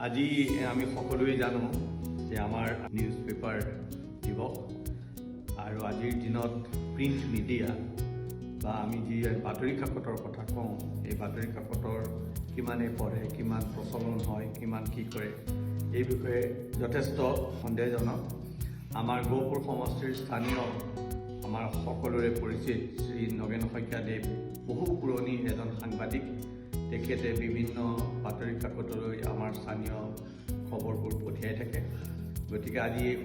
আজি আমি সকলোৱে জানো যে আমাৰ নিউজ পেপাৰ দিৱস আৰু আজিৰ দিনত প্ৰিণ্ট মিডিয়া বা আমি যি বাতৰি কাকতৰ কথা কওঁ এই বাতৰি কাকতৰ কিমানে পঢ়ে কিমান প্ৰচলন হয় কিমান কি কৰে এই বিষয়ে যথেষ্ট সন্দেহজনক। আমাৰ গহপুৰ সমষ্টিৰ স্থানীয় আমাৰ সকলোৰে পৰিচিত শ্ৰী নগেন শইকীয়াদেৱ বহু পুৰণি এজন সাংবাদিক। তেখেতে বিভিন্ন বাতৰি কাকতলৈ আমাৰ স্থানীয় খবৰবোৰ পঠিয়াই থাকে। গতিকে আজি এই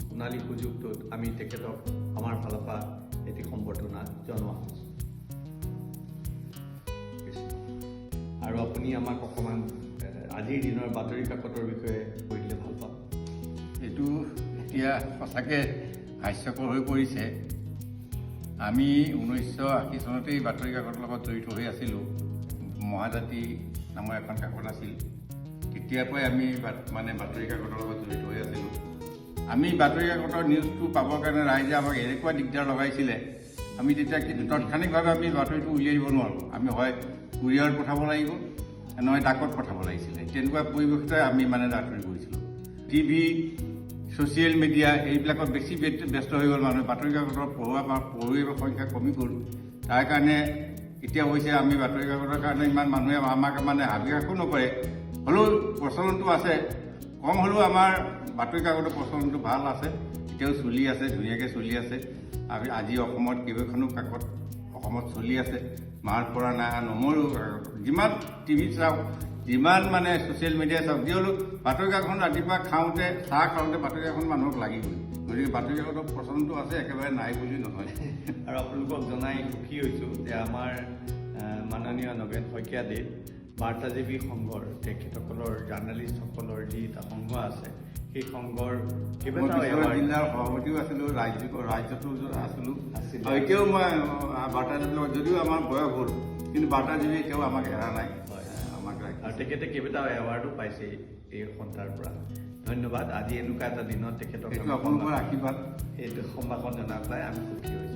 সোণালী সুযোগটোত আমি তেখেতক আমাৰ ফালৰ পৰা এটি সম্বৰ্ধনা জনোৱা হৈছে। আৰু আপুনি আমাক অকণমান আজিৰ দিনৰ বাতৰি কাকতৰ বিষয়ে কৈ দিলে ভাল পাম। এইটো এতিয়া সঁচাকৈ হাস্যকৰ হৈ পৰিছে। আমি 1980 চনতেই বাতৰি কাকতৰ লগত জড়িত হৈ আছিলোঁ। মহাজাতি নামৰ এখন কাকত আছিল। তেতিয়াৰ পৰাই আমি বাতৰি কাকতৰ লগত জড়িত হৈ আছিলোঁ। আমি বাতৰি কাকতৰ নিউজটো পাবৰ কাৰণে ৰাইজে আমাক এনেকুৱা দিগদাৰ লগাইছিলে, আমি তেতিয়া কিন্তু তাৎক্ষণিকভাৱে আমি বাতৰিটো উলিয়াই দিব নোৱাৰোঁ। আমি হয় কুৰিয়াৰত পঠাব লাগিব, নহয় ডাকত পঠাব লাগিছিলে। তেনেকুৱা পৰিৱেশতে আমি বাতৰি কৰিছিলোঁ। টিভি, ছ'চিয়েল মিডিয়া এইবিলাকত বেছি ব্যস্ত হৈ গ'ল মানুহে। বাতৰি কাকতৰ পঢ়ুৱৈৰ সংখ্যা কমি গ'ল। তাৰ কাৰণে এতিয়া হৈছে আমি বাতৰি কাকতৰ কাৰণে ইমান মানুহে আমাক হাবিয়াসো নকৰে। হ'লেও প্ৰচলনটো আছে, কম হ'লেও আমাৰ বাতৰি কাকতৰ প্ৰচলনটো ভাল আছে, এতিয়াও চলি আছে, ধুনীয়াকৈ চলি আছে। আজি অসমত কেইবাখনো কাকত অসমত চলি আছে, মাৰ পৰা নাই নমৰো। যিমান টিভি চাওক, যিমান ছ'চিয়েল মিডিয়া চাওক, যি হ'লেও বাতৰি কাকতখন ৰাতিপুৱা খাওঁতে চাহ খাওঁতে বাতৰি কাকতখন মানুহক লাগিবই। গতিকে বাতৰি কাকতৰ প্ৰচলনটো আছে, একেবাৰে নাই বুলি নহয়। আৰু আপোনালোকক জনাই সুখী হৈছোঁ যে আমাৰ মাননীয় নগেন শইকীয়াদেৱ বাৰ্তাজীৱী সংঘৰ তেখেতসকলৰ জাৰ্ণালিষ্টসকলৰ যি এটা সংঘ আছে, সেই সংঘৰ কেইবাটাও জিলাৰ সভাপতিও আছিলোঁ, ৰাজ্যতো আছিলোঁ। আৰু এতিয়াও মই বাৰ্তাজীৱীৰ লগত, যদিও আমাৰ বয়স হ'ল, কিন্তু বাৰ্তাজীৱী এতিয়াও আমাক এৰা নাই। আৰু তেখেতে কেইবাটাও এৱাৰ্ডো পাইছে এই সন্থাৰ পৰা। ধন্যবাদ। আজি এনেকুৱা এটা দিনত তেখেতক আপোনালোকৰ আশীৰ্বাদ এইটো সম্ভাষণ জনাই পেলাই আমি সুখী হৈছোঁ।